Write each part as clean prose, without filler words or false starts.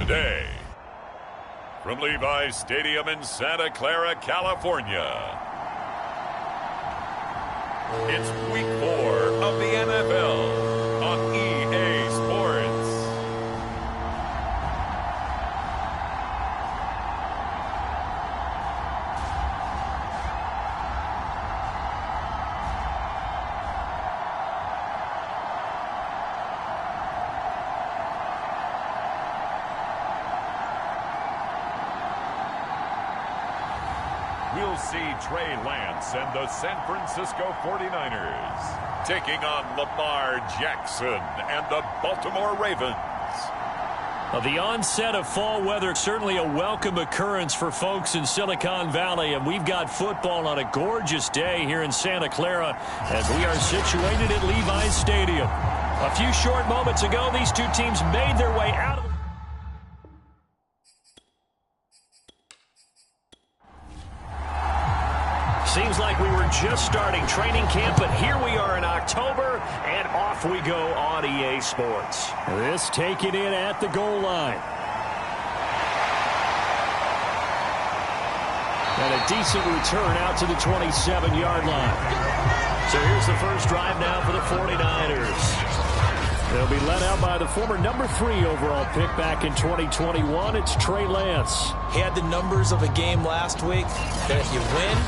today. From Levi's Stadium in Santa Clara, California, it's Week 4 of the NFL on EA Sports. We'll see Trey Lance and the San Francisco 49ers taking on Lamar Jackson and the Baltimore Ravens. The onset of fall weather, certainly a welcome occurrence for folks in Silicon Valley, and we've got football on a gorgeous day here in Santa Clara as we are situated at Levi's Stadium. A few short moments ago, these two teams made their way out of the Seems like we were just starting training camp, but here we are in October, and off we go on EA Sports. This taken in at the goal line. And a decent return out to the 27-yard line. So here's the first drive now for the 49ers. They'll be led out by the former number 3 overall pick back in 2021. It's Trey Lance. He had the numbers of a game last week that if you win,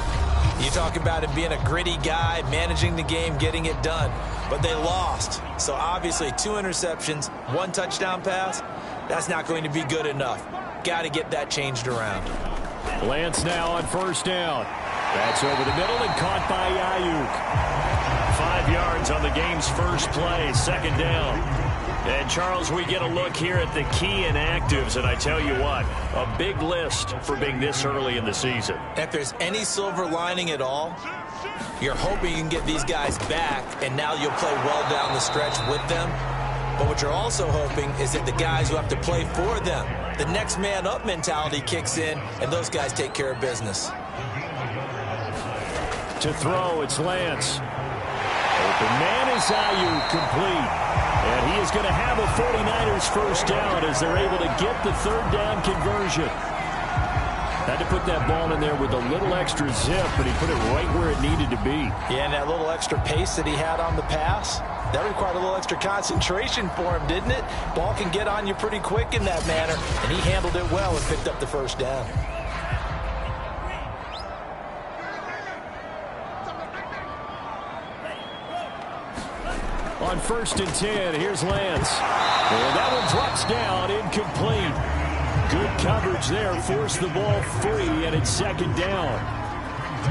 you talk about him being a gritty guy, managing the game, getting it done. But they lost. So obviously 2 interceptions, 1 touchdown pass, that's not going to be good enough. Got to get that changed around. Lance now on first down. That's over the middle and caught by Ayuk. 5 yards on the game's first play, second down. And, Charles, we get a look here at the key inactives, and I tell you what, a big list for being this early in the season. If there's any silver lining at all, you're hoping you can get these guys back, and now you'll play well down the stretch with them. But what you're also hoping is that the guys who have to play for them, the next man up mentality kicks in, and those guys take care of business. To throw, it's Lance. Open man is Ayuk, complete. And he is going to have a 49ers first down as they're able to get the third down conversion. Had to put that ball in there with a little extra zip, but he put it right where it needed to be. Yeah, and that little extra pace that he had on the pass, that required a little extra concentration for him, didn't it? Ball can get on you pretty quick in that manner, and he handled it well and picked up the first down. On 1st and 10, here's Lance. And that one drops down, incomplete. Good coverage there, forced the ball free, and it's second down.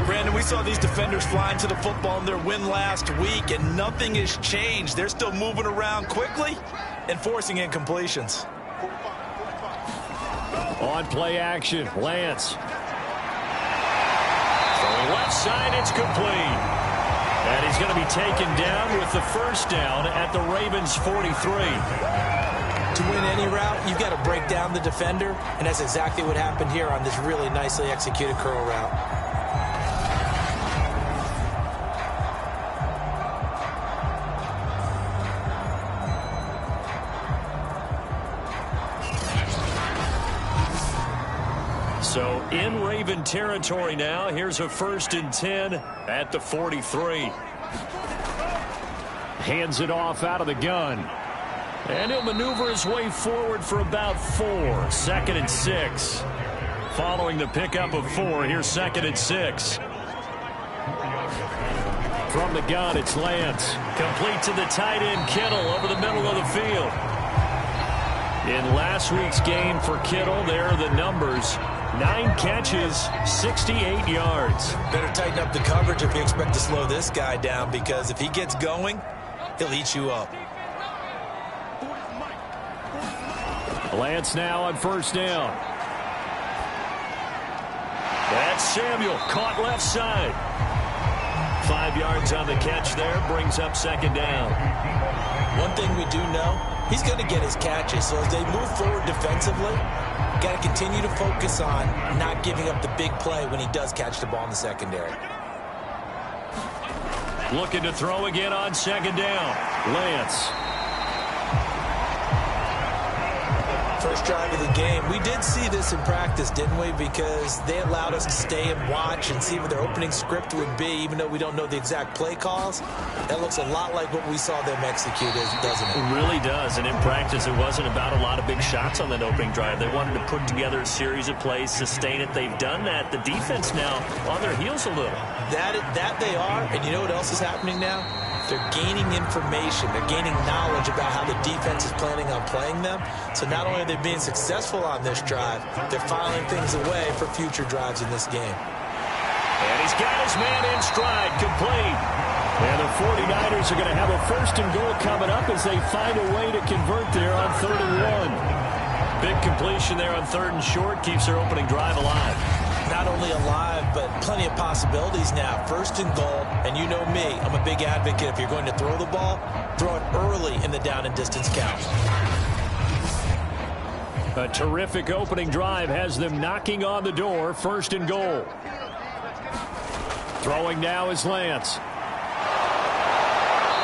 Brandon, we saw these defenders flying to the football in their win last week, and nothing has changed. They're still moving around quickly and forcing incompletions. On play action, Lance. From left side, it's complete. And he's going to be taken down with the first down at the Ravens' 43. To win any route, you've got to break down the defender, and that's exactly what happened here on this really nicely executed curl route. So in Raven territory now, here's a 1st and 10 at the 43. Hands it off out of the gun. And he'll maneuver his way forward for about 4. 2nd and 6. Following the pickup of 4, here's 2nd and 6. From the gun, it's Lance. Complete to the tight end, Kittle, over the middle of the field. In last week's game for Kittle, there are the numbers. 9 catches, 68 yards. Better tighten up the coverage if you expect to slow this guy down, because if he gets going, he'll eat you up. Lance now on first down. That's Samuel, caught left side. 5 yards on the catch there, brings up second down. One thing we do know, he's going to get his catches, so as they move forward defensively, got to continue to focus on not giving up the big play when he does catch the ball in the secondary. Looking to throw again on second down. Lance. First drive of the game. We did see this in practice, didn't we? Because they allowed us to stay and watch and see what their opening script would be, even though we don't know the exact play calls. That looks a lot like what we saw them execute, doesn't it? It really does. And in practice, it wasn't about a lot of big shots on that opening drive. They wanted to put together a series of plays, sustain it. They've done that. The defense now on their heels a little. That they are. And you know what else is happening now? They're gaining information. They're gaining knowledge about how the defense is planning on playing them. So not only are they being successful on this drive, they're filing things away for future drives in this game. And he's got his man in stride, complete. And the 49ers are going to have a 1st and goal coming up as they find a way to convert there on 3rd and 1. Big completion there on 3rd and short keeps their opening drive alive. Not only alive, but plenty of possibilities now. 1st and goal, and you know me, I'm a big advocate. If you're going to throw the ball, throw it early in the down and distance count. A terrific opening drive has them knocking on the door. 1st and goal. Throwing now is Lance.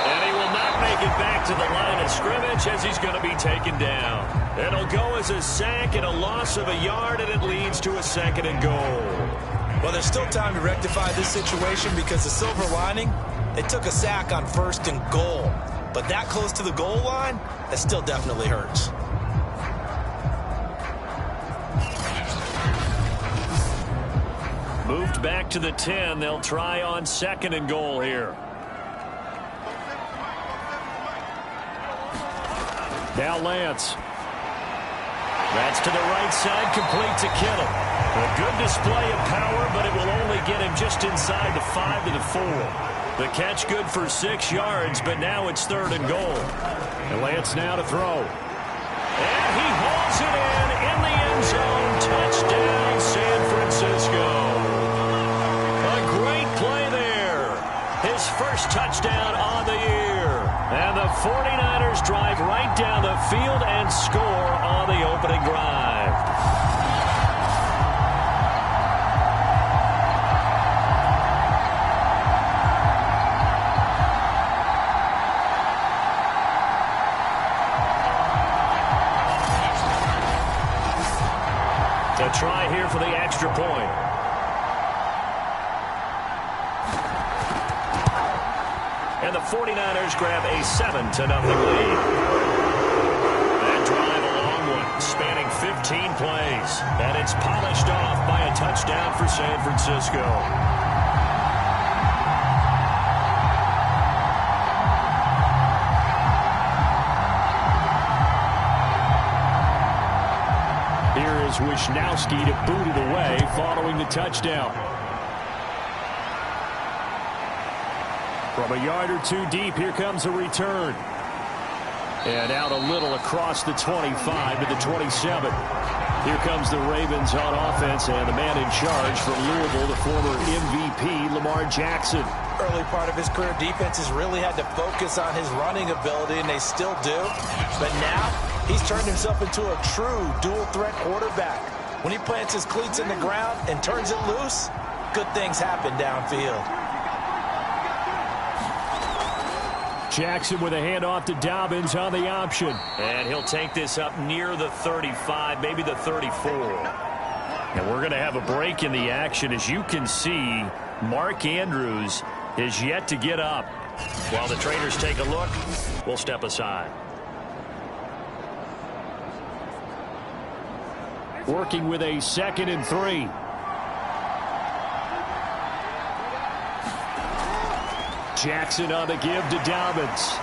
And he will not make it back to the line of scrimmage as he's going to be taken down. It'll go as a sack and a loss of a yard, and it leads to a 2nd and goal. Well, there's still time to rectify this situation because the silver lining, they took a sack on 1st and goal. But that close to the goal line, that still definitely hurts. Moved back to the 10. They'll try on 2nd and goal here. Now Lance. That's to the right side, complete to Kittle. A good display of power, but it will only get him just inside the 5 to the 4. The catch good for 6 yards, but now it's 3rd and goal. And Lance now to throw. And he hauls it in the end zone. Touchdown, San Francisco. A great play there. His first touchdown on the year. And the 49ers drive right down the field and score on the opening drive. A try here for the extra point. And the 49ers grab a 7-0 lead. That drive a long one, spanning 15 plays. And it's polished off by a touchdown for San Francisco. Here is Wisnowski to boot it away following the touchdown. From a yard or two deep, here comes a return. And out a little across the 25 to the 27. Here comes the Ravens on offense, and the man in charge from Louisville, the former MVP, Lamar Jackson. Early part of his career, defenses really had to focus on his running ability, and they still do. But now, he's turned himself into a true dual-threat quarterback. When he plants his cleats in the ground and turns it loose, good things happen downfield. Jackson with a handoff to Dobbins on the option. And he'll take this up near the 35, maybe the 34. And we're going to have a break in the action. As you can see, Mark Andrews is yet to get up. While the traders take a look, we'll step aside. Working with a 2nd and 3. Jackson on the give to Dobbins.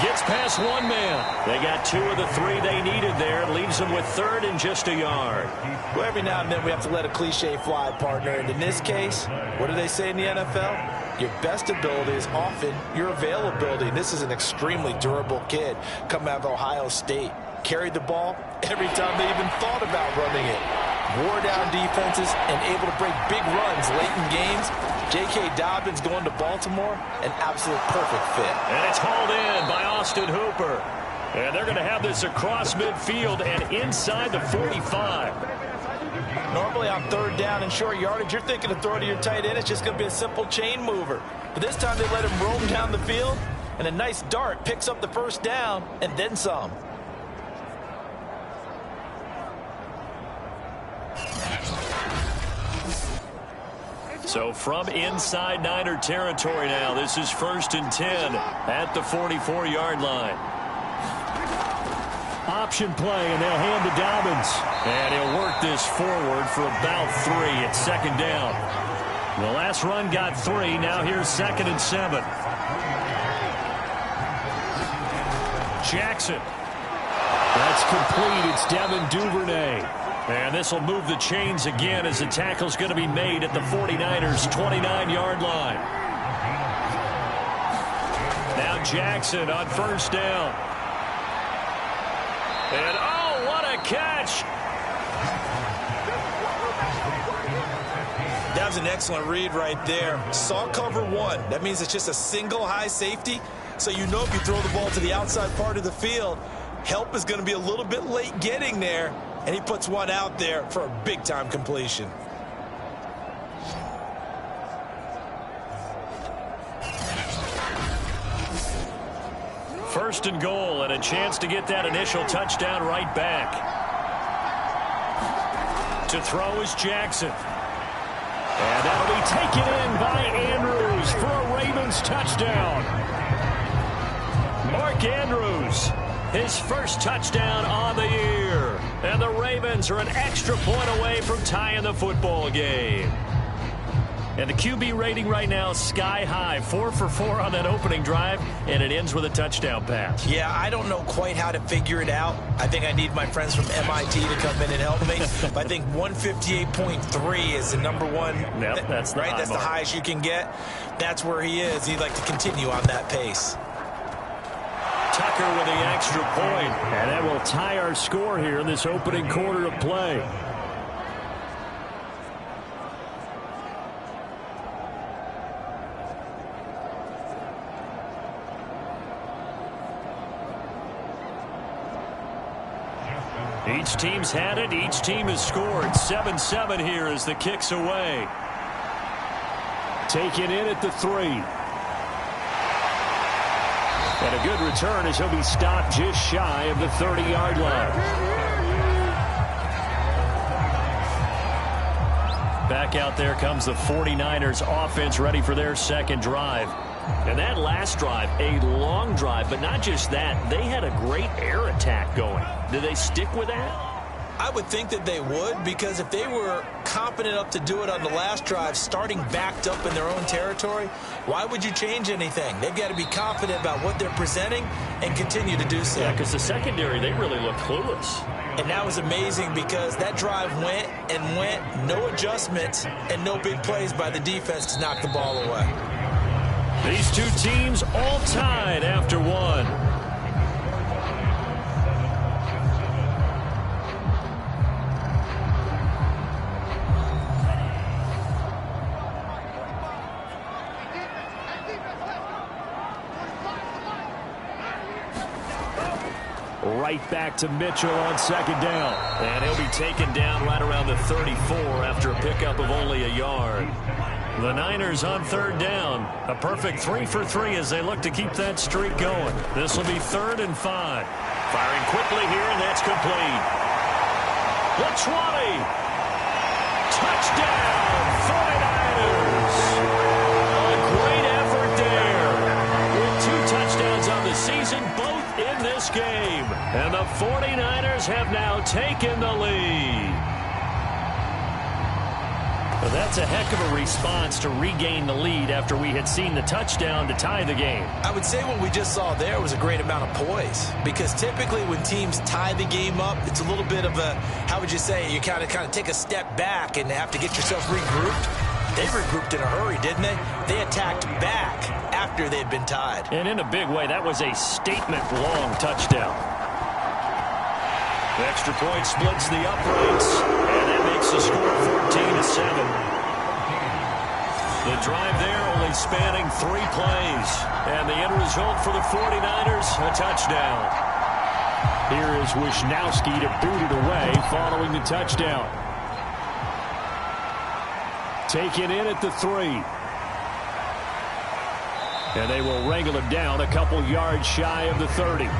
Gets past one man. They got 2 of the 3 they needed there. Leaves them with 3rd and just a yard. Well, every now and then we have to let a cliche fly, partner. And in this case, what do they say in the NFL? Your best ability is often your availability. And this is an extremely durable kid coming out of Ohio State. Carried the ball every time they even thought about running it. Wore down defenses and able to break big runs late in games. J.K. Dobbins going to Baltimore, an absolute perfect fit. And it's hauled in by Austin Hooper. And they're going to have this across midfield and inside the 45. Normally on 3rd down and short yardage, you're thinking of throwing to your tight end. It's just going to be a simple chain mover. But this time they let him roam down the field, and a nice dart picks up the 1st down and then some. So from inside Niner territory now, this is 1st and 10 at the 44-yard line. Option play, and they'll hand to Dobbins. And he'll work this forward for about 3 at 2nd down. The last run got 3. Now here's 2nd and 7. Jackson. That's complete. It's Devin Duvernay. And this will move the chains again as the tackle's going to be made at the 49ers' 29-yard line. Now Jackson on 1st down. And oh, what a catch! That was an excellent read right there. Saw cover 1. That means it's just a single high safety. So you know if you throw the ball to the outside part of the field, help is going to be a little bit late getting there. And he puts one out there for a big-time completion. First and goal, and a chance to get that initial touchdown right back. To throw is Jackson. And that'll be taken in by Andrews for a Ravens touchdown. Mark Andrews, his first touchdown on the year. And the Ravens are an extra point away from tying the football game. And the QB rating right now is sky high. 4 for 4 on that opening drive, and it ends with a touchdown pass. Yeah, I don't know quite how to figure it out. I think I need my friends from MIT to come in and help me. But I think 158.3 is the number one. Yep, that's the right. That's the highest you can get. That's where he is. He'd like to continue on that pace. Tucker with the extra point. And that will tie our score here in this opening quarter of play. Each team's had it. Each team has scored. 7-7 here as the kick's away. Taken in at the 3. And a good return as he'll be stopped just shy of the 30-yard line. Back out there comes the 49ers offense ready for their second drive. And that last drive, a long drive, but not just that. They had a great air attack going. Do they stick with that? I would think that they would, because if they were confident enough to do it on the last drive, starting backed up in their own territory, why would you change anything? They've got to be confident about what they're presenting and continue to do so. Yeah, because the secondary, they really look clueless. And that was amazing because that drive went and went, no adjustments and no big plays by the defense to knock the ball away. These two teams all tied after one. Right back to Mitchell on second down. And he'll be taken down right around the 34 after a pickup of only a yard. The Niners on third down. A perfect 3 for 3 as they look to keep that streak going. This will be 3rd and 5. Firing quickly here, and that's complete. The 20. Touchdown, 49ers. A great effort there. With 2 touchdowns on the season, both in this game. And the 49ers have now taken the lead. Well, that's a heck of a response to regain the lead after we had seen the touchdown to tie the game. I would say what we just saw there was a great amount of poise, because typically when teams tie the game up, it's a little bit of a, how would you say, you kind of take a step back and have to get yourself regrouped. They regrouped in a hurry, didn't they? They attacked back after they'd been tied. And in a big way, that was a statement-long touchdown. The extra point splits the uprights, and that makes the score 14-7. The drive there only spanning 3 plays, and the end result for the 49ers, a touchdown. Here is Wisnowski to boot it away following the touchdown. Taken in at the 3. And they will wrangle him down a couple yards shy of the 30.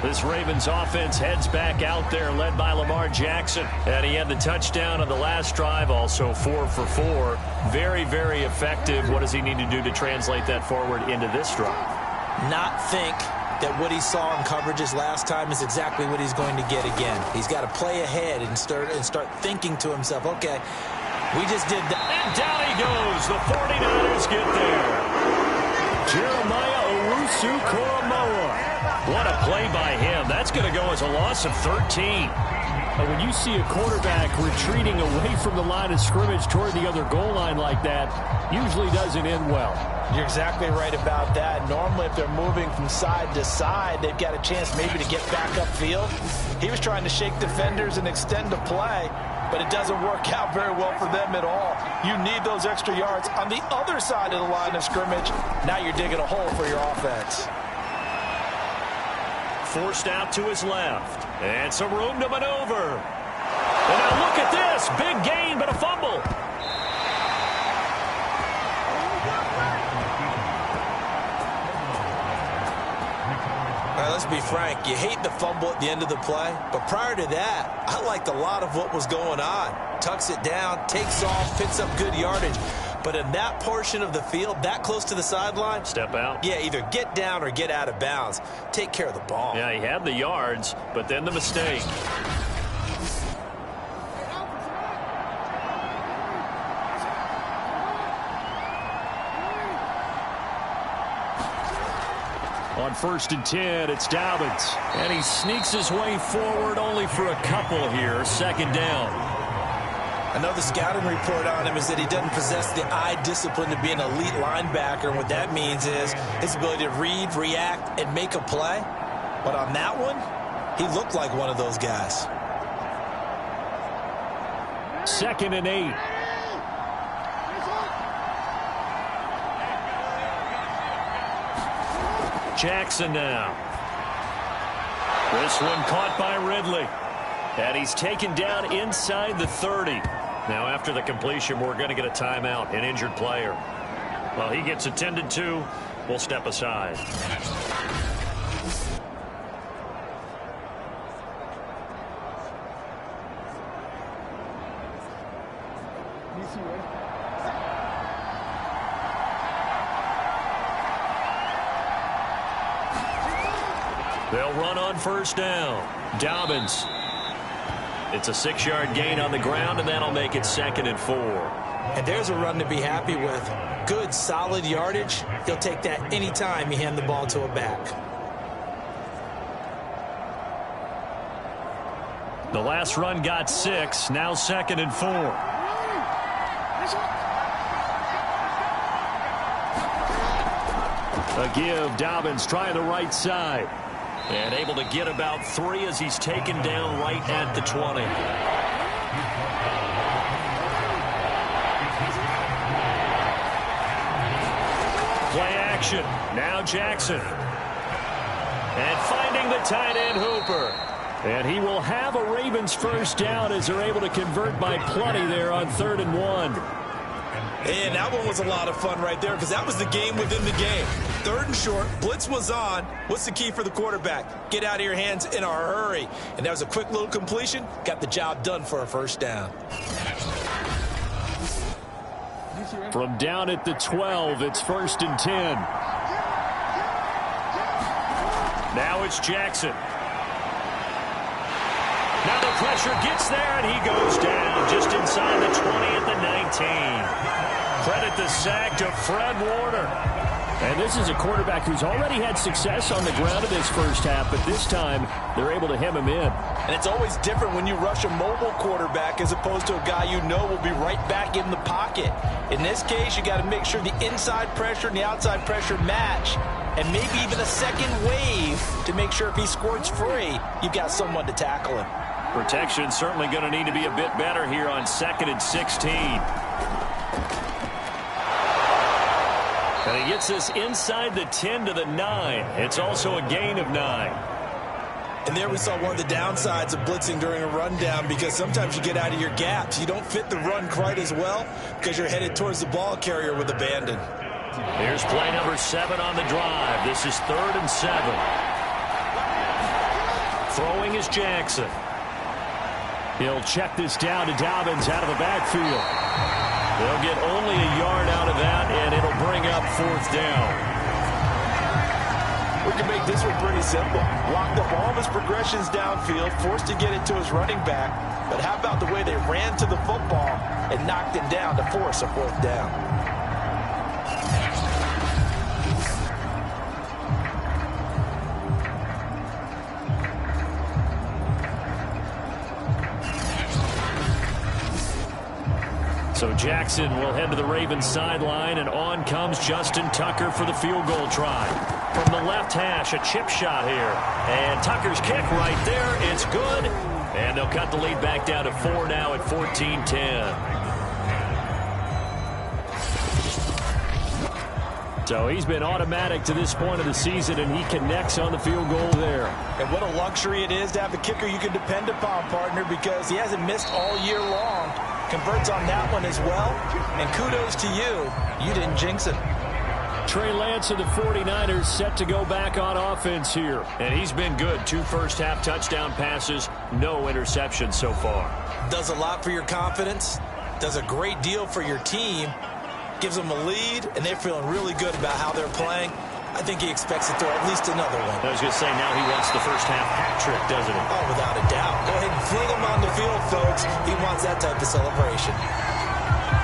This Ravens offense heads back out there, led by Lamar Jackson. And he had the touchdown on the last drive, also 4 for 4. Very, very effective. What does he need to do to translate that forward into this drive? Not think that what he saw in coverages last time is exactly what he's going to get again. He's got to play ahead and start thinking to himself, okay, we just did that. And down he goes. The 49ers get there. Jeremiah Owusu-Koramoah. What a play by him. That's going to go as a loss of 13. When you see a quarterback retreating away from the line of scrimmage toward the other goal line like that, usually doesn't end well. You're exactly right about that. Normally, if they're moving from side to side, they've got a chance maybe to get back upfield. He was trying to shake defenders and extend the play, but it doesn't work out very well for them at all. You need those extra yards on the other side of the line of scrimmage. Now you're digging a hole for your offense. Forced out to his left. And some room to maneuver. And now look at this. Big gain, but a fumble. All right, let's be frank. You hate the fumble at the end of the play, but prior to that, I liked a lot of what was going on. Tucks it down, takes off, picks up good yardage. But in that portion of the field, that close to the sideline, step out. Yeah, either get down or get out of bounds. Take care of the ball. Yeah, he had the yards, but then the mistake. On 1st and 10, it's Dobbins. And he sneaks his way forward only for a couple here. 2nd down. Another scouting report on him is that he doesn't possess the eye discipline to be an elite linebacker. And what that means is his ability to read, react, and make a play. But on that one, he looked like one of those guys. 2nd and 8. Jackson now. This one caught by Ridley. And he's taken down inside the 30. Now, after the completion, we're going to get a timeout, an injured player. Well, he gets attended to. We'll step aside. They'll run on 1st down. Dobbins. It's a 6-yard gain on the ground, and that'll make it 2nd and 4. And there's a run to be happy with. Good, solid yardage. He'll take that anytime you hand the ball to a back. The last run got 6. Now 2nd and 4. A give. Dobbins trying the right side. And able to get about 3 as he's taken down right at the 20. Play action. Now Jackson. And finding the tight end Hooper. And he will have a Ravens 1st down as they're able to convert by plenty there on 3rd and 1. And that one was a lot of fun right there because that was the game within the game. 3rd and short, blitz was on. What's the key for the quarterback? Get out of your hands in a hurry. And that was a quick little completion. Got the job done for a 1st down. From down at the 12, it's 1st and 10. Now it's Jackson. Now the pressure gets there, and he goes down just inside the 20 at the 19. Credit the sack to Fred Warner. And this is a quarterback who's already had success on the ground in this 1st half, but this time they're able to hem him in. And it's always different when you rush a mobile quarterback as opposed to a guy you know will be right back in the pocket. In this case, you got to make sure the inside pressure and the outside pressure match, and maybe even a second wave to make sure if he squirts free, you've got someone to tackle him. Protection certainly going to need to be a bit better here on 2nd and 16. And he gets this inside the 10 to the 9. It's also a gain of 9. And there we saw one of the downsides of blitzing during a rundown because sometimes you get out of your gaps. You don't fit the run quite as well because you're headed towards the ball carrier with abandon. Here's play number 7 on the drive. This is 3rd and 7. Throwing is Jackson. He'll check this down to Dobbins out of the backfield. They'll get only a yard out of that, and it'll bring up 4th down. We can make this one pretty simple. Blocked up all of his progressions downfield, forced to get it to his running back. But how about the way they ran to the football and knocked it down to force a 4th down? So Jackson will head to the Ravens sideline, and on comes Justin Tucker for the field goal try. From the left hash, a chip shot here. And Tucker's kick right there. It's good. And they'll cut the lead back down to 4 now at 14-10. So he's been automatic to this point of the season, and he connects on the field goal there. And what a luxury it is to have a kicker you can depend upon, partner, because he hasn't missed all year long. Converts on that one as well. And kudos to you. You didn't jinx it. Trey Lance of the 49ers set to go back on offense here. And he's been good. 2 first-half touchdown passes, no interceptions so far. Does a lot for your confidence. Does a great deal for your team. Gives them a lead, and they're feeling really good about how they're playing. I think he expects to throw at least another one. I was going to say, now he wants the first-half hat trick, doesn't he? Oh, without a doubt. Go ahead and fling him on the field, folks. He wants that type of celebration.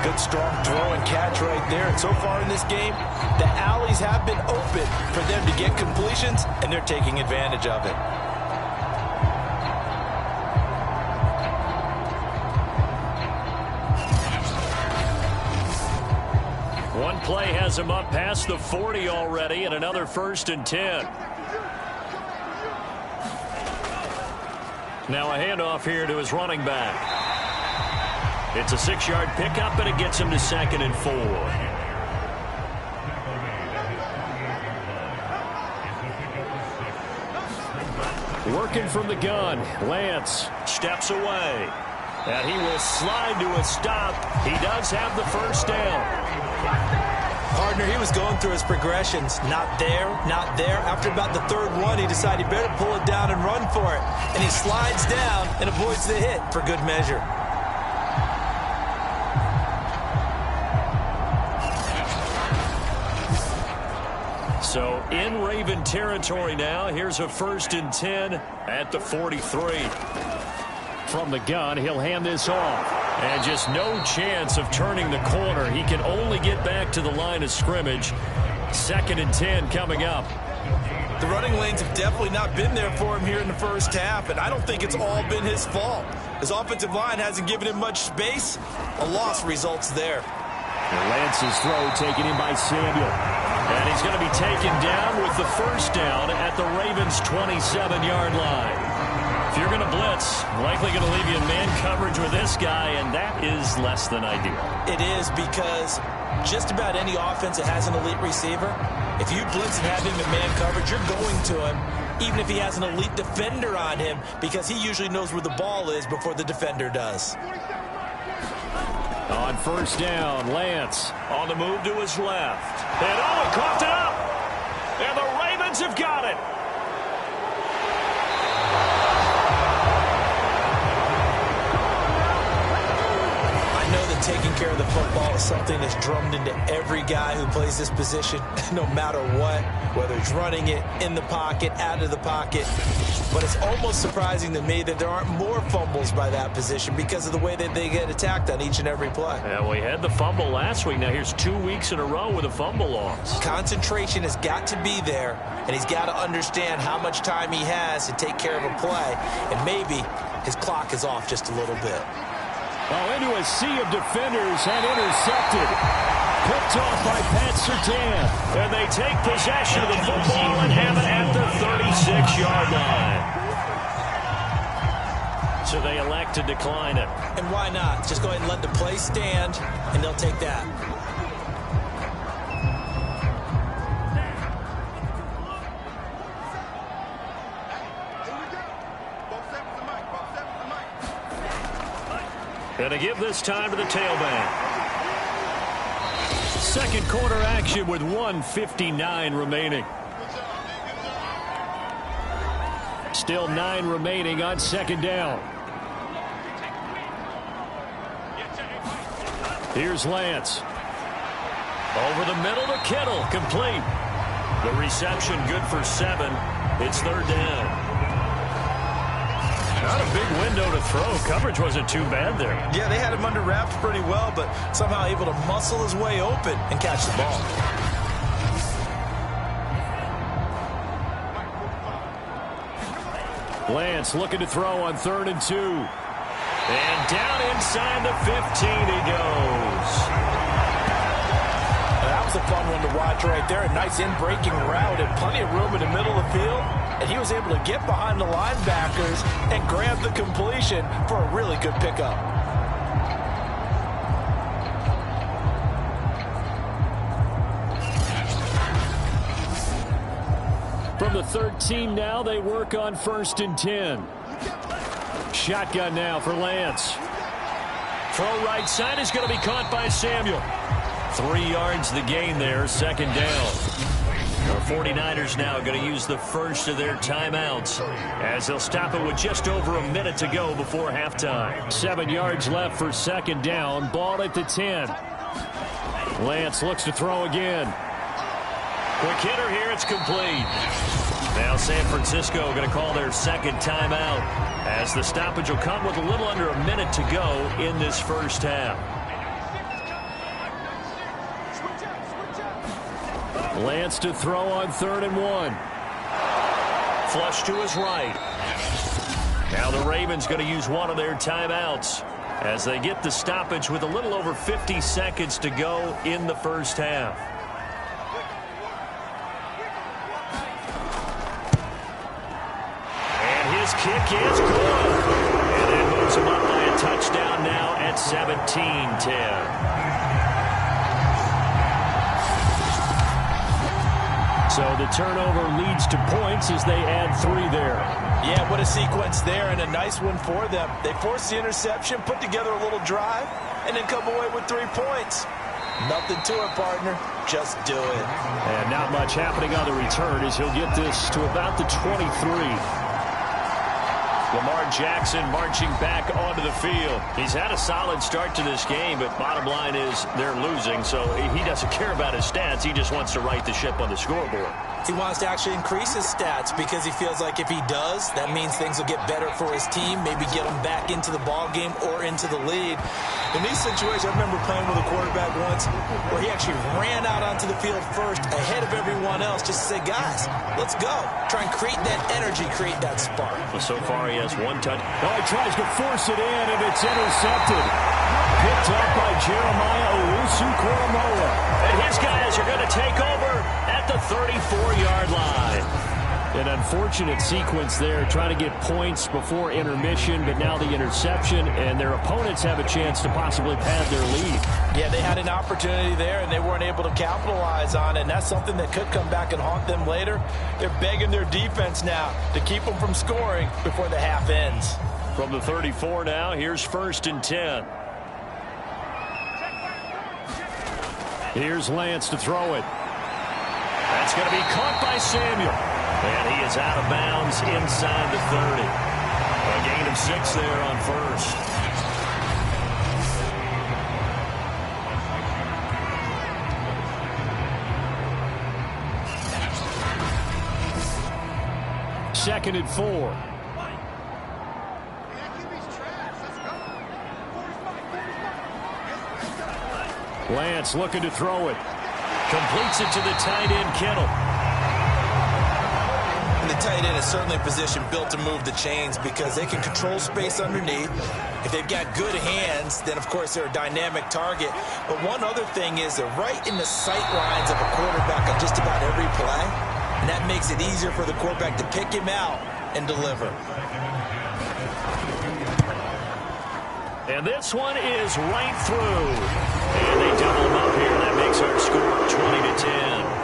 Good, strong throw and catch right there. And so far in this game, the alleys have been open for them to get completions, and they're taking advantage of it. One play has him up past the 40 already, and another 1st and 10. Now a handoff here to his running back. It's a 6-yard pickup, and it gets him to 2nd and 4. Working from the gun, Lance Steps away. And he will slide to a stop. He does have the 1st down. Partner, he was going through his progressions. Not there, not there. After about the 3rd one, he decided he better pull it down and run for it. And he slides down and avoids the hit for good measure. So in Raven territory now. Here's a 1st and 10 at the 43. from the gun. He'll hand this off. And just no chance of turning the corner. He can only get back to the line of scrimmage. 2nd and 10 coming up. The running lanes have definitely not been there for him here in the first half, and I don't think it's all been his fault. His offensive line hasn't given him much space. A loss results there. Lance's throw taken in by Samuel. And he's going to be taken down with the 1st down at the Ravens' 27-yard line. If you're going to blitz, likely going to leave you in man coverage with this guy, and that is less than ideal. It is, because just about any offense that has an elite receiver, if you blitz and have him in man coverage, you're going to him, even if he has an elite defender on him, because he usually knows where the ball is before the defender does. On 1st down, Lance on the move to his left. And Owen coughed it up. And the Ravens have got it. Taking care of the football is something that's drummed into every guy who plays this position, no matter what, whether it's running it, in the pocket, out of the pocket. But it's almost surprising to me that there aren't more fumbles by that position because of the way that they get attacked on each and every play. Yeah, we had the fumble last week. Now here's 2 weeks in a row with a fumble loss. Concentration has got to be there, and he's got to understand how much time he has to take care of a play, and maybe his clock is off just a little bit. Oh, into a sea of defenders and intercepted. Picked off by Pat Surtain. And they take possession of the football and have it at the 36-yard line. So they elect to decline it. And why not? Just go ahead and let the play stand, and they'll take that. And to give this time to the tailback. Second quarter action with 1:59 remaining. Still 9 remaining on second down. Here's Lance. Over the middle to Kittle. Complete. The reception good for 7. It's third down. Not a big window to throw. Coverage wasn't too bad there. Yeah, they had him under wraps pretty well, but somehow able to muscle his way open and catch the ball. Lance looking to throw on 3rd and 2. And down inside the 15 he goes. That was a fun one to watch right there. A nice in-breaking route and plenty of room in the middle of the field. And he was able to get behind the linebackers and grab the completion for a really good pickup. From the 13 now, they work on 1st and 10. Shotgun now for Lance. Throw right side is going to be caught by Samuel. 3 yards the gain there, second down. The 49ers now going to use the first of their timeouts as they'll stop it with just over a minute to go before halftime. 7 yards left for second down. Ball at the 10. Lance looks to throw again. Quick hitter here, it's complete. Now San Francisco going to call their second timeout as the stoppage will come with a little under a minute to go in this first half. Lance to throw on 3rd and 1. Flush to his right. Now the Ravens going to use one of their timeouts as they get the stoppage with a little over 50 seconds to go in the first half. His kick is good. And that moves him up by a touchdown now at 17-10. So the turnover leads to points as they add 3 there. Yeah, what a sequence there and a nice one for them. They forced the interception, put together a little drive, and then come away with 3 points. Nothing to it, partner. Just do it. And not much happening on the return as he'll get this to about the 23. Lamar Jackson marching back onto the field. He's had a solid start to this game, but bottom line is they're losing, so he doesn't care about his stats. He just wants to right the ship on the scoreboard. He wants to actually increase his stats because he feels like if he does, that means things will get better for his team, maybe get him back into the ball game or into the lead. In these situations, I remember playing with a quarterback once where he actually ran out onto the field first ahead of everyone else just to say, guys, let's go. Try and create that energy, create that spark. Well, so far he has 1 touch. Oh, he tries to force it in, and it's intercepted. Picked up by Jeremiah Owusu-Koramoah. And his guys are going to take over at the 34-yard line. An unfortunate sequence there, trying to get points before intermission, but now the interception, and their opponents have a chance to possibly pad their lead. Yeah, they had an opportunity there, and they weren't able to capitalize on it, and that's something that could come back and haunt them later. They're begging their defense now to keep them from scoring before the half ends. From the 34 now, here's 1st and 10. Here's Lance to throw it. That's going to be caught by Samuel. And he is out of bounds inside the 30. A gain of 6 there on 1st. Second and 4. Lance looking to throw it. Completes it to the tight end, Kittle. And the tight end is certainly a position built to move the chains because they can control space underneath. If they've got good hands, then, of course, they're a dynamic target. But one other thing is they're right in the sight lines of a quarterback on just about every play. And that makes it easier for the quarterback to pick him out and deliver. And this one is right through. And they double him up here. That makes our score 20-10.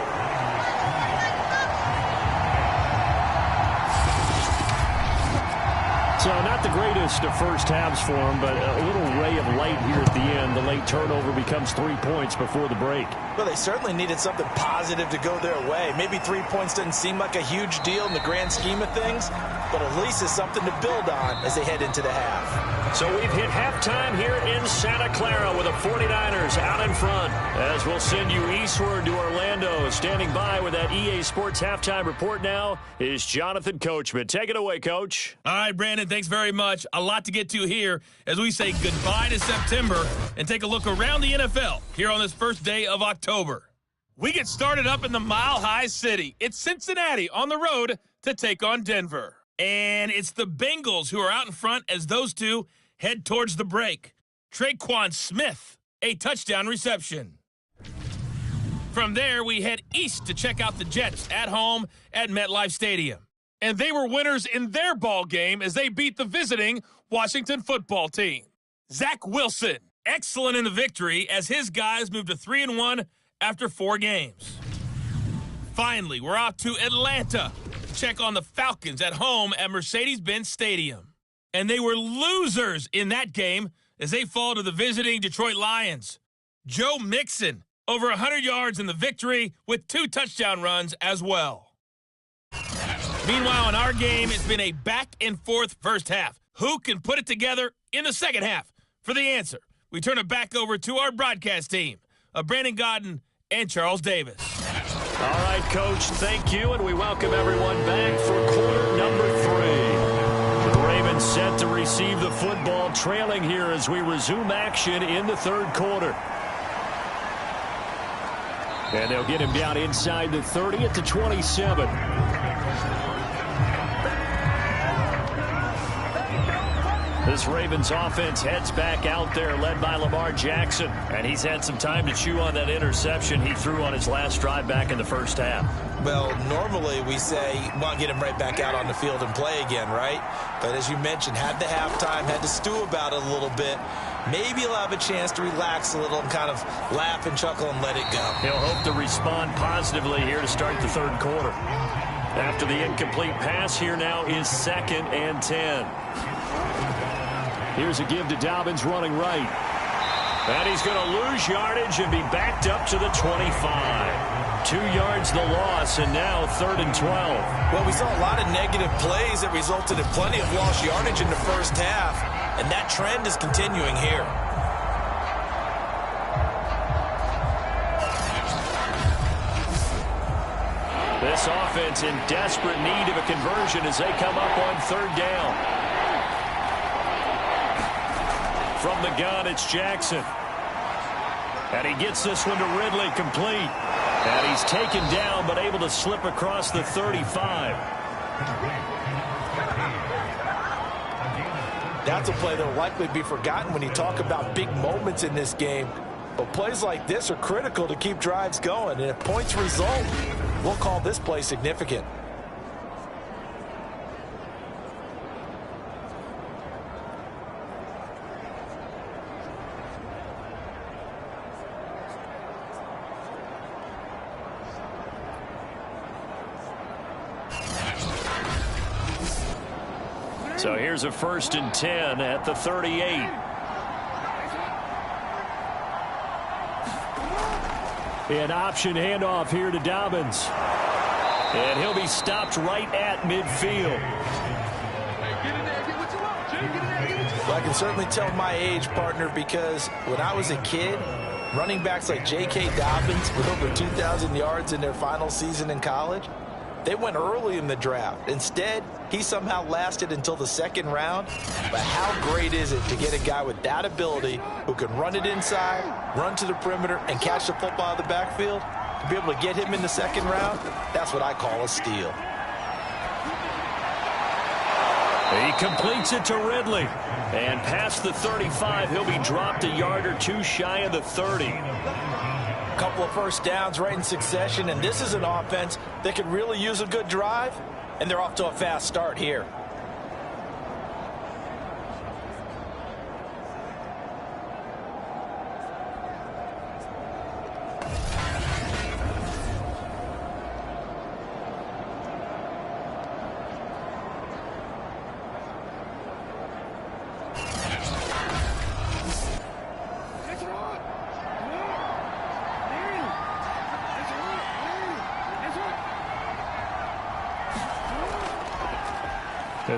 So not the greatest of first halves for them, but a little ray of light here at the end. The late turnover becomes 3 points before the break. Well, they certainly needed something positive to go their way. Maybe 3 points doesn't seem like a huge deal in the grand scheme of things, but at least it's something to build on as they head into the half. So we've hit halftime here in Santa Clara with the 49ers out in front. As we'll send you eastward to Orlando. Standing by with that EA Sports halftime report now is Jonathan Coachman. Take it away, Coach. All right, Brandon, thanks very much. A lot to get to here as we say goodbye to September and take a look around the NFL here on this first day of October. We get started up in the Mile High City. It's Cincinnati on the road to take on Denver. And it's the Bengals who are out in front as those two head towards the break. Traquan Smith, a touchdown reception. From there, we head east to check out the Jets at home at MetLife Stadium. And they were winners in their ball game as they beat the visiting Washington football team. Zach Wilson, excellent in the victory as his guys moved to 3-1 after 4 games. Finally, we're off to Atlanta to check on the Falcons at home at Mercedes-Benz Stadium. And they were losers in that game as they fall to the visiting Detroit Lions. Joe Mixon, over 100 yards in the victory with 2 touchdown runs as well. Meanwhile, in our game, it's been a back-and-forth first half. Who can put it together in the second half? For the answer, we turn it back over to our broadcast team of Brandon Godden and Charles Davis. All right, Coach, thank you, and we welcome everyone back for quarter number 3. The Ravens set to receive the football, trailing here as we resume action in the third quarter. And they'll get him down inside the 30 at the 27. This Ravens offense heads back out there, led by Lamar Jackson. And he's had some time to chew on that interception he threw on his last drive back in the first half. Well, normally we say, well, get him right back out on the field and play again, right? But as you mentioned, had the halftime, had to stew about it a little bit. Maybe he'll have a chance to relax a little and kind of laugh and chuckle and let it go. He'll hope to respond positively here to start the third quarter. After the incomplete pass, here now is 2nd and 10. Here's a give to Dobbins running right. And he's going to lose yardage and be backed up to the 25. 2 yards the loss, and now 3rd and 12. Well, we saw a lot of negative plays that resulted in plenty of lost yardage in the first half, and that trend is continuing here. This offense in desperate need of a conversion as they come up on 3rd down. From the gun, it's Jackson. And he gets this one to Ridley, complete. And he's taken down, but able to slip across the 35. That's a play that will likely be forgotten when you talk about big moments in this game. But plays like this are critical to keep drives going. And if points result, we'll call this play significant. So here's a 1st and 10 at the 38. An option handoff here to Dobbins. And he'll be stopped right at midfield. Well, I can certainly tell my age, partner, because when I was a kid, running backs like J.K. Dobbins with over 2,000 yards in their final season in college, they went early in the draft. Instead, he somehow lasted until the 2nd round. But how great is it to get a guy with that ability who can run it inside, run to the perimeter, and catch the football out of the backfield? To be able to get him in the 2nd round, that's what I call a steal. He completes it to Ridley. And past the 35, he'll be dropped a yard or 2 shy of the 30. Couple of first downs right in succession, and this is an offense that could really use a good drive, and they're off to a fast start here.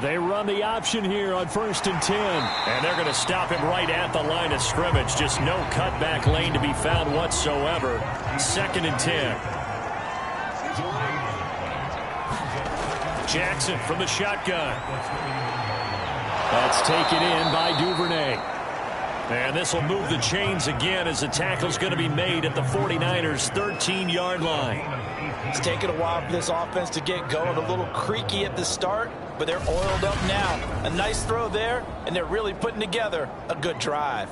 They run the option here on 1st and 10. And they're going to stop him right at the line of scrimmage. Just no cutback lane to be found whatsoever. 2nd and 10. Jackson from the shotgun. That's taken in by Duvernay. And this will move the chains again as the tackle's going to be made at the 49ers' 13-yard line. It's taken a while for this offense to get going. A little creaky at the start, but they're oiled up now. A nice throw there, and they're really putting together a good drive.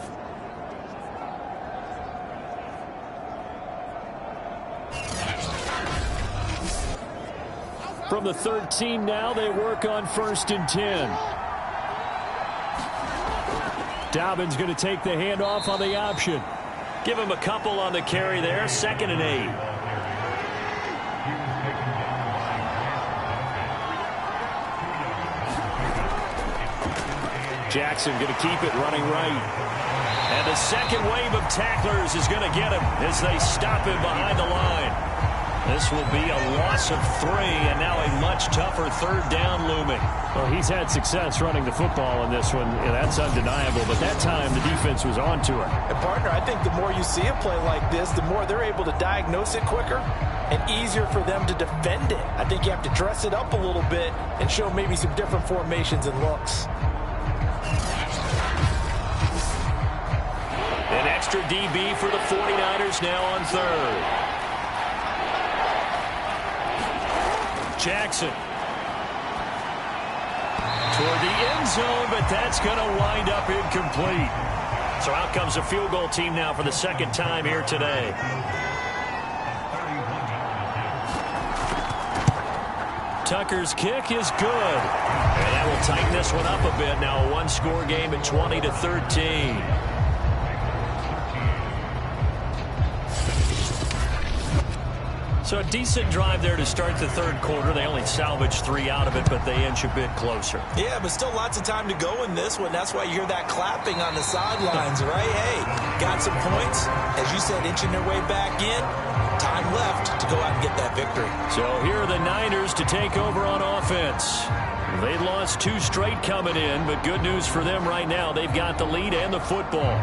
From the 13 now, they work on 1st and 10. Dobbins going to take the handoff on the option. Give him a couple on the carry there. 2nd and 8. Jackson going to keep it running right. And the second wave of tacklers is going to get him as they stop him behind the line. This will be a loss of 3, and now a much tougher 3rd down looming. Well, he's had success running the football in this one, and that's undeniable. But that time, the defense was on to him. And, partner, I think the more you see a play like this, the more they're able to diagnose it quicker and easier for them to defend it. I think you have to dress it up a little bit and show maybe some different formations and looks. An extra DB for the 49ers now on 3rd. Jackson toward the end zone, but that's going to wind up incomplete. So out comes a field goal team now for the 2nd time here today. Tucker's kick is good. And that will tighten this one up a bit. Now a one-score game at 20-13. So a decent drive there to start the 3rd quarter. They only salvaged 3 out of it, but they inch a bit closer. Yeah, but still lots of time to go in this one. That's why you hear that clapping on the sidelines, right? Hey, got some points. As you said, inching their way back in. Time left to go out and get that victory. So here are the Niners to take over on offense. They lost 2 straight coming in, but good news for them right now. They've got the lead and the football.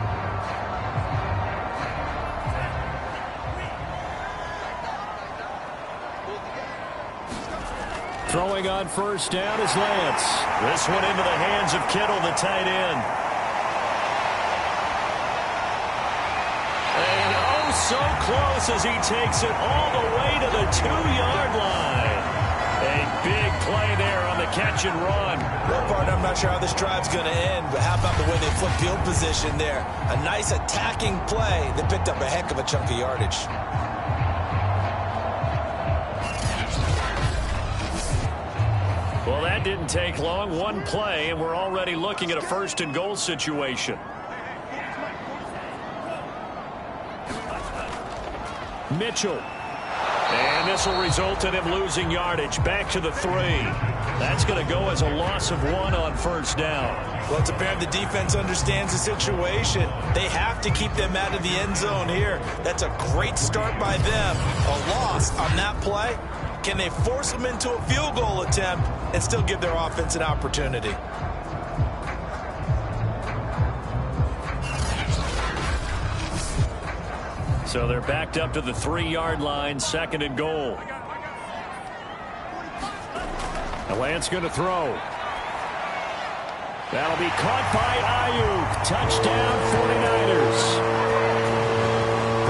Throwing on 1st down is Lance. This one into the hands of Kittle, the tight end. And oh, so close as he takes it all the way to the 2-yard line. A big play there on the catch and run. Well, partner, I'm not sure how this drive's going to end, but how about the way they flip field position there? A nice attacking play that picked up a heck of a chunk of yardage. Well, that didn't take long. One play, and we're already looking at a 1st and goal situation. Mitchell. And this will result in him losing yardage. Back to the 3. That's going to go as a loss of 1 on 1st down. Well, it's apparent the defense understands the situation. They have to keep them out of the end zone here. That's a great start by them. A loss on that play. Can they force them into a field goal attempt and still give their offense an opportunity? So they're backed up to the 3-yard line, 2nd and goal. And Lance going to throw. That'll be caught by Ayuk. Touchdown 49ers.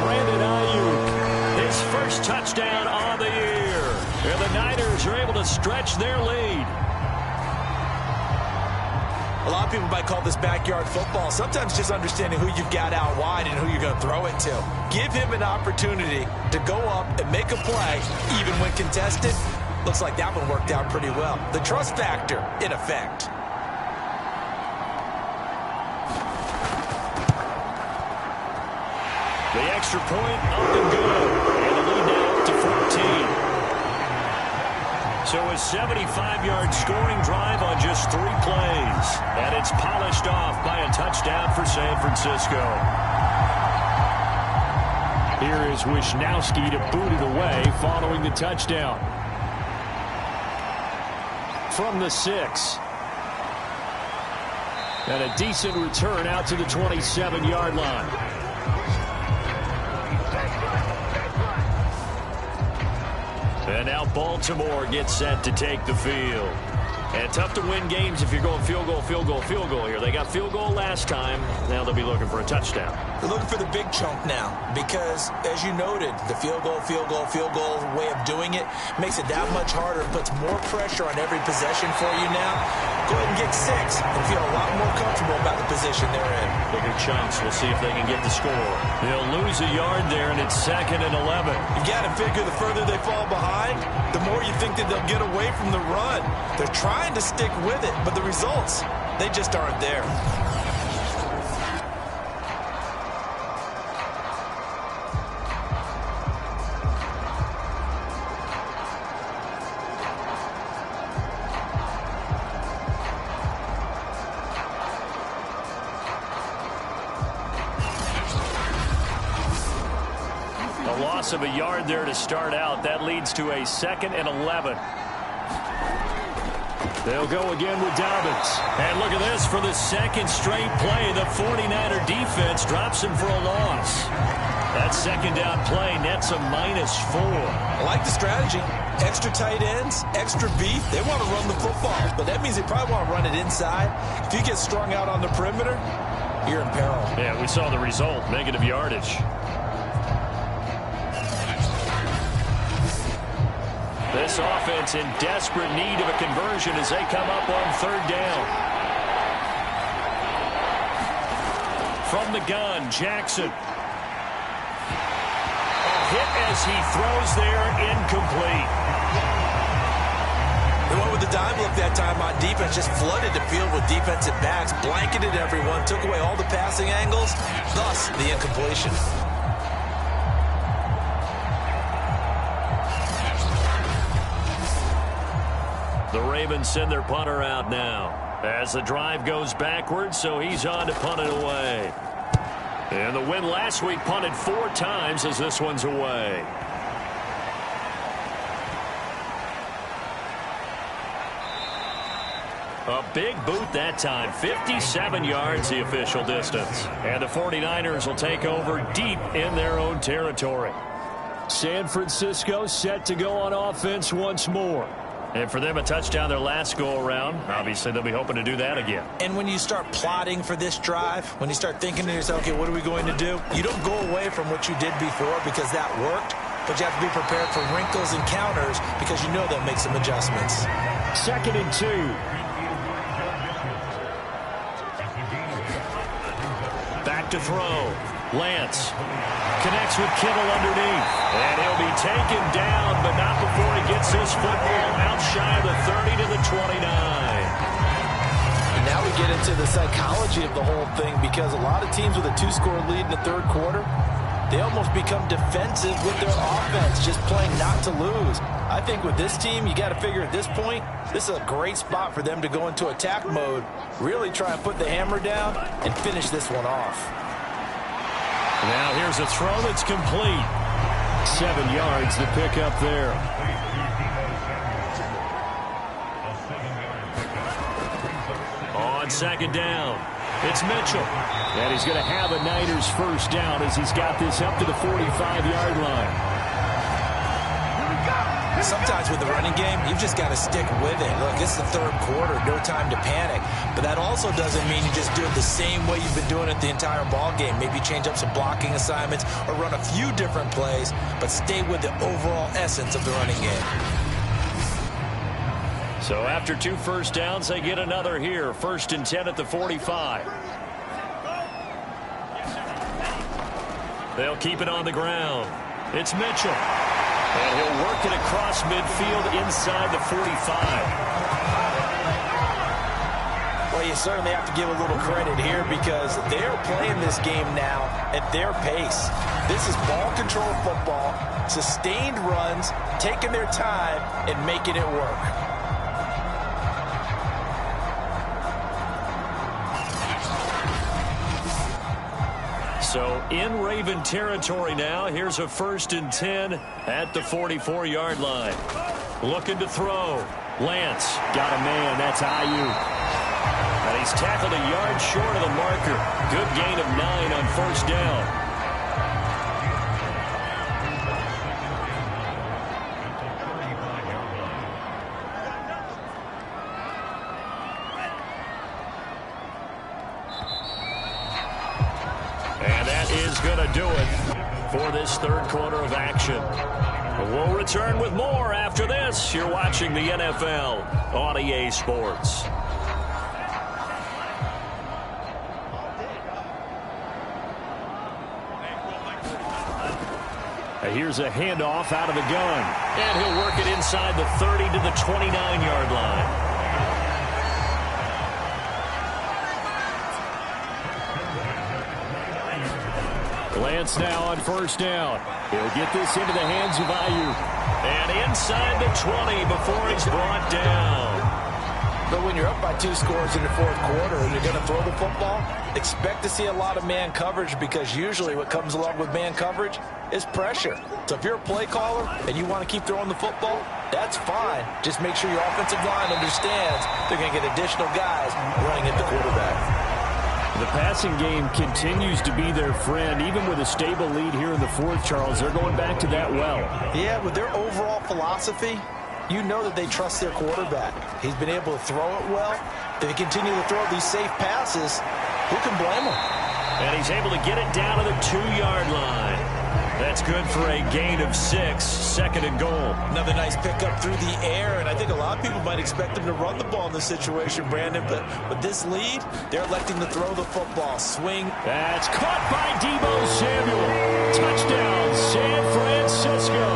Brandon Ayuk, his first touchdown on the year. And the Niners are able to stretch their lead. A lot of people might call this backyard football. Sometimes just understanding who you've got out wide and who you're going to throw it to. Give him an opportunity to go up and make a play, even when contested. Looks like that one worked out pretty well. The trust factor in effect. The extra point up and good. And the lead now up to 14. So a 75-yard scoring drive on just 3 plays. And it's polished off by a touchdown for San Francisco. Here is Wisnowski to boot it away following the touchdown. From the 6. And a decent return out to the 27-yard line. And now Baltimore gets set to take the field. And tough to win games if you're going field goal, field goal, field goal here. They got field goal last time. Now they'll be looking for a touchdown. They're looking for the big chunk now because, as you noted, the field goal way of doing it makes it that much harder and puts more pressure on every possession for you now. Go ahead and get 6 and feel a lot more comfortable about the position they're in. Bigger chunks. We'll see if they can get the score. They'll lose a yard there, and it's 2nd and 11. You got to figure the further they fall behind, the more you think that they'll get away from the run. They're trying to stick with it, but the results, they just aren't there. A loss of a yard there to start out. That leads to a 2nd and 11. They'll go again with Dobbins. And look at this. For the second straight play, the 49er defense drops him for a loss. That second down play nets a -4. I like the strategy. Extra tight ends, extra beef. They want to run the football, but that means they probably want to run it inside. If you get strung out on the perimeter, you're in peril. Yeah, we saw the result. Negative yardage. This offense in desperate need of a conversion as they come up on 3rd down. From the gun, Jackson. A hit as he throws there, incomplete. They went with the dime look that time on defense, just flooded the field with defensive backs, blanketed everyone, took away all the passing angles, thus the incompletion. The Ravens send their punter out now as the drive goes backwards, so he's on to punt it away. And the win last week punted 4 times as this one's away. A big boot that time. 57 yards the official distance. And the 49ers will take over deep in their own territory. San Francisco set to go on offense once more. And for them, a touchdown their last go-around. Obviously, they'll be hoping to do that again. And when you start plotting for this drive, when you start thinking to yourself, okay, what are we going to do? You don't go away from what you did before because that worked, but you have to be prepared for wrinkles and counters because you know they'll make some adjustments. 2nd and 2. Back to throw. Lance connects with Kittle underneath. And he'll be taken down, but not before he gets this football out shy of the 30 to the 29. And now we get into the psychology of the whole thing because a lot of teams with a 2-score lead in the 3rd quarter, they almost become defensive with their offense, just playing not to lose. I think with this team, you got to figure at this point, this is a great spot for them to go into attack mode, really try and put the hammer down and finish this one off. Now here's a throw that's complete. 7 yards to pick up there. On 2nd down, it's Mitchell. And he's going to have a Niners first down as he's got this up to the 45-yard line. Sometimes with the running game, you've just got to stick with it. Look, it's the 3rd quarter, no time to panic. But that also doesn't mean you just do it the same way you've been doing it the entire ball game. Maybe change up some blocking assignments or run a few different plays, but stay with the overall essence of the running game. So after 2 first downs, they get another here. 1st and 10 at the 45. They'll keep it on the ground. It's Mitchell. And he'll work it across midfield inside the 45. Well, you certainly have to give a little credit here because they're playing this game now at their pace. This is ball control football, sustained runs, taking their time and making it work. So in Raven territory now, here's a 1st and 10 at the 44-yard line. Looking to throw. Lance got a man. That's Ayuk. And he's tackled a yard short of the marker. Good gain of 9 on first down. And that is going to do it for this third quarter of action. We'll return with more after this. You're watching the NFL on EA Sports. Here's a handoff out of the gun. And he'll work it inside the 30 to the 29-yard line. Lance now on first down. He'll get this into the hands of Ayuk. And inside the 20 before he's brought down. But when you're up by 2 scores in the fourth quarter and you're going to throw the football, expect to see a lot of man coverage, because usually what comes along with man coverage is pressure. So if you're a play caller and you want to keep throwing the football, that's fine. Just make sure your offensive line understands they're going to get additional guys running at the quarterback. The passing game continues to be their friend. Even with a stable lead here in the fourth, Charles, they're going back to that well. Yeah, with their overall philosophy, you know that they trust their quarterback. He's been able to throw it well. If they continue to throw these safe passes, who can blame him? And he's able to get it down to the 2-yard line. That's good for a gain of 6, second and goal. Another nice pickup through the air, and I think a lot of people might expect him to run the ball in this situation, Brandon, but with this lead, they're electing to throw the football. Swing. That's caught by Deebo Samuel. Touchdown, San Francisco.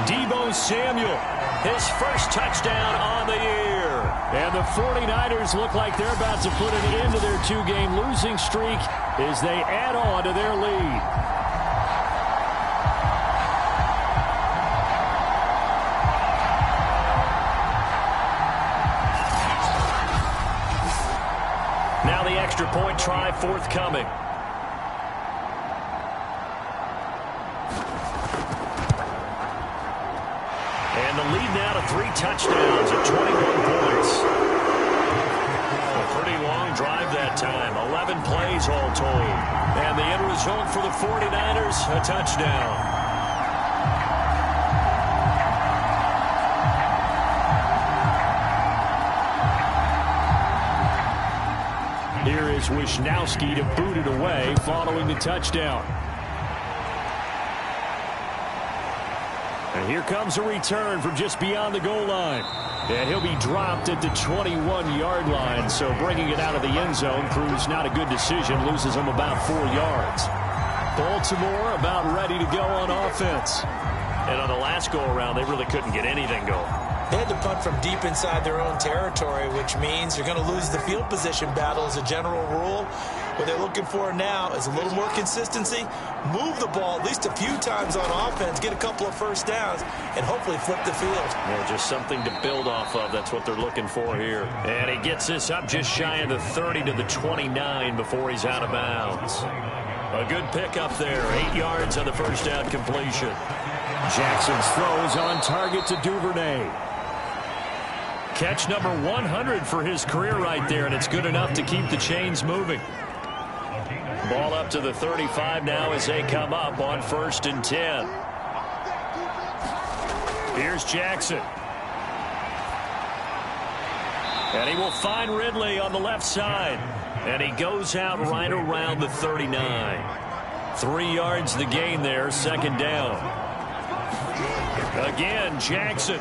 Deebo Samuel, his first touchdown on the year. And the 49ers look like they're about to put an end to their 2-game losing streak as they add on to their lead. Now the extra point try forthcoming. And the lead now to 3 touchdowns at 21 points. A pretty long drive that time. 11 plays all told. And the end result for the 49ers, a touchdown. Here is Wisnowski to boot it away following the touchdown. And here comes a return from just beyond the goal line. And he'll be dropped at the 21-yard line. So bringing it out of the end zone proves not a good decision. Loses him about 4 yards. Baltimore about ready to go on offense. And on the last go-around, they really couldn't get anything going. They had to punt from deep inside their own territory, which means you're going to lose the field position battle as a general rule. What they're looking for now is a little more consistency. Move the ball at least a few times on offense, get a couple of first downs, and hopefully flip the field. Yeah, just something to build off of. That's what they're looking for here. And he gets this up just shy of the 30 to the 29 before he's out of bounds. A good pickup there. 8 yards on the first down completion. Jackson's throws on target to Duvernay. Catch number 100 for his career right there, and it's good enough to keep the chains moving. Ball up to the 35 now as they come up on 1st and 10. Here's Jackson. And he will find Ridley on the left side. And he goes out right around the 39. 3 yards the gain there, 2nd down. Again, Jackson.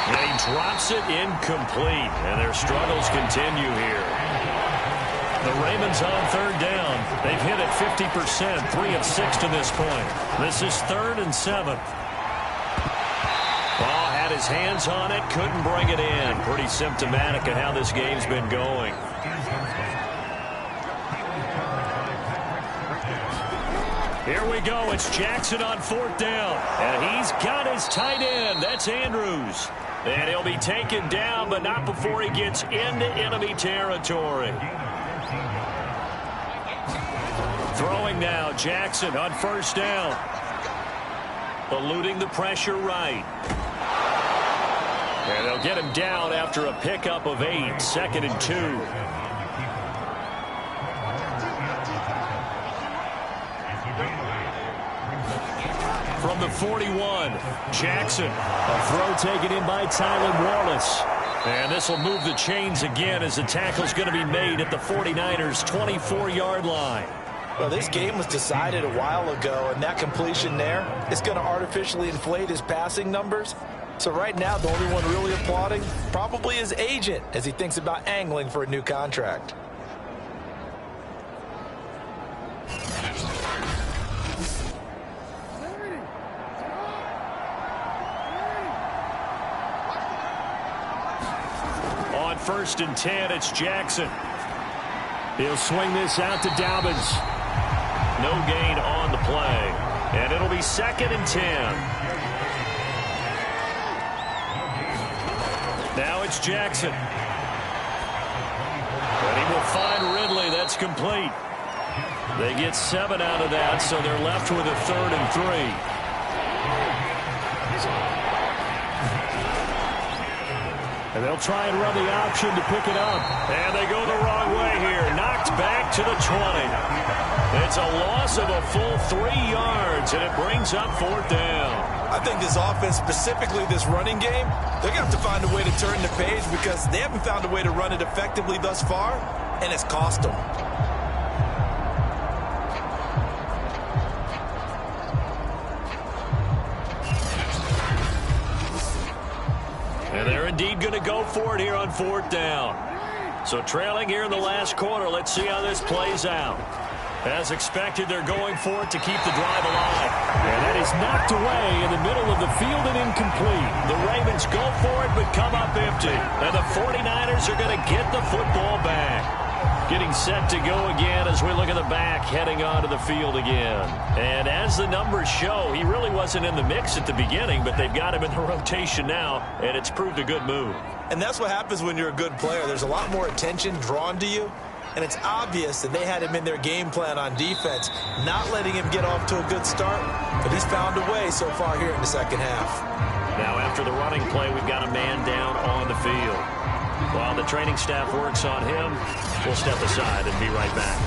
And he drops it incomplete. And their struggles continue here. The Ravens on 3rd down. They've hit it 50%, 3 of 6 to this point. This is 3rd and 7. Ball had his hands on it, couldn't bring it in. Pretty symptomatic of how this game's been going. Here we go. It's Jackson on 4th down. And he's got his tight end. That's Andrews. And he'll be taken down, but not before he gets into enemy territory. Throwing now, Jackson on 1st down. Eluding the pressure right. And they'll get him down after a pickup of 8, 2nd and 2. From the 41, Jackson. A throw taken in by Tylan Wallace. And this will move the chains again as the tackle's going to be made at the 49ers' 24-yard line. Well, this game was decided a while ago, and that completion there is going to artificially inflate his passing numbers. So right now, the only one really applauding probably his agent as he thinks about angling for a new contract. On 1st and 10, it's Jackson. He'll swing this out to Dobbins. No gain on the play. And it'll be 2nd and 10. Now it's Jackson. And he will find Ridley. That's complete. They get 7 out of that, so they're left with a 3rd and 3. And they'll try and run the option to pick it up. And they go the wrong way here. Knocked back to the 20. It's a loss of a full 3 yards, and it brings up 4th down. I think this offense, specifically this running game, they're going to have to find a way to turn the page because they haven't found a way to run it effectively thus far, and it's cost them. And they're indeed going to go for it here on 4th down. So trailing here in the last quarter, let's see how this plays out. As expected, they're going for it to keep the drive alive. And that is knocked away in the middle of the field and incomplete. The Ravens go for it but come up empty. And the 49ers are going to get the football back. Getting set to go again as we look at the back heading onto the field again. And as the numbers show, he really wasn't in the mix at the beginning, but they've got him in the rotation now, and it's proved a good move. And that's what happens when you're a good player. There's a lot more attention drawn to you. And it's obvious that they had him in their game plan on defense, not letting him get off to a good start. But he's found a way so far here in the second half. Now after the running play, we've got a man down on the field. While the training staff works on him, we'll step aside and be right back.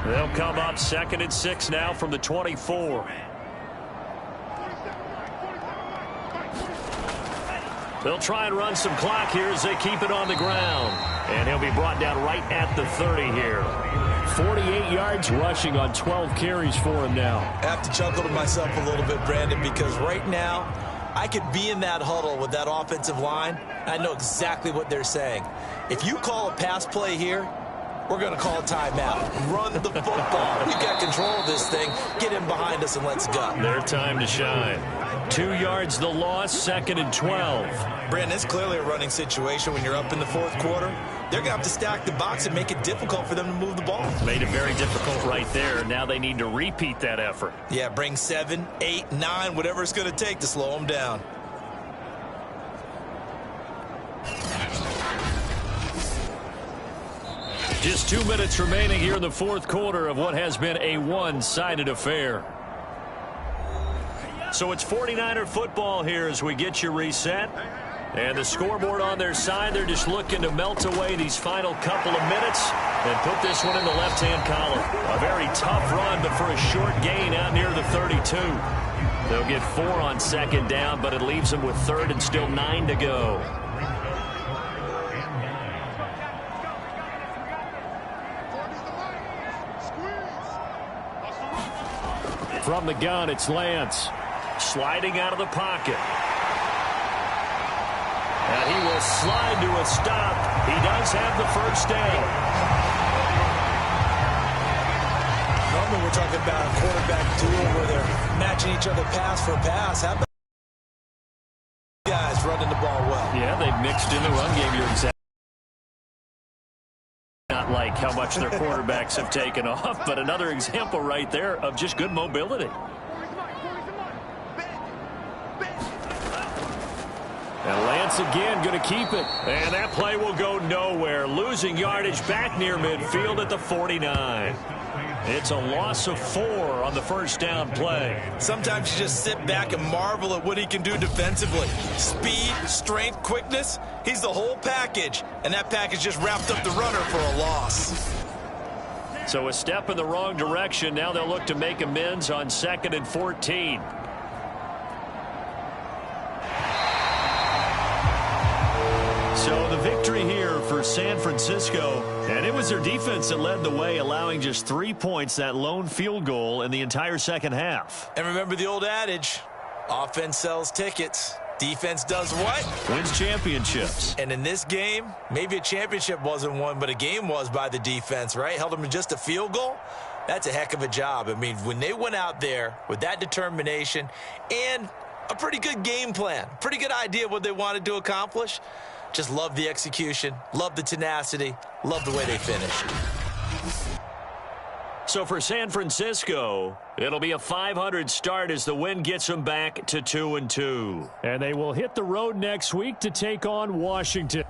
They'll come up 2nd and 6 now from the 24. They'll try and run some clock here as they keep it on the ground. And he'll be brought down right at the 30 here. 48 yards rushing on 12 carries for him now. I have to chuckle to myself a little bit, Brandon, because right now I could be in that huddle with that offensive line. I know exactly what they're saying. If you call a pass play here, we're going to call a timeout. Run the football. You got control of this thing. Get him behind us and let's go. Their time to shine. 2 yards the loss, 2nd and 12. Brandon, it's clearly a running situation when you're up in the 4th quarter. They're going to have to stack the box and make it difficult for them to move the ball. Made it very difficult right there. Now they need to repeat that effort. Yeah, bring 7, 8, 9, whatever it's going to take to slow them down. Just 2 minutes remaining here in the 4th quarter of what has been a one-sided affair. So it's 49er football here as we get you reset. And the scoreboard on their side, they're just looking to melt away these final couple of minutes and put this one in the left-hand column. A very tough run, but for a short gain out near the 32. They'll get 4 on 2nd down, but it leaves them with 3rd and still 9 to go. From the gun, it's Lance. Sliding out of the pocket. And he will slide to a stop. He does have the 1st down. Normally we're talking about a quarterback duel where they're matching each other pass for pass. How about guys running the ball well? Yeah, they've mixed in the run game. You're exactly not like how much their quarterbacks have taken off, but another example right there of just good mobility. And Lance again going to keep it. And that play will go nowhere. Losing yardage back near midfield at the 49. It's a loss of 4 on the first down play. Sometimes you just sit back and marvel at what he can do defensively. Speed, strength, quickness, he's the whole package. And that package just wrapped up the runner for a loss. So a step in the wrong direction. Now they'll look to make amends on 2nd and 14. So the victory here for San Francisco, and it was their defense that led the way, allowing just 3 points, that lone field goal in the entire second half. And remember the old adage, offense sells tickets. Defense does what? Wins championships. And in this game, maybe a championship wasn't won, but a game was by the defense, right? Held them to just a field goal. That's a heck of a job. I mean, when they went out there with that determination and a pretty good game plan, pretty good idea of what they wanted to accomplish, just love the execution, love the tenacity, love the way they finished. So for San Francisco, it'll be a .500 start as the win gets them back to 2-2. And they will hit the road next week to take on Washington.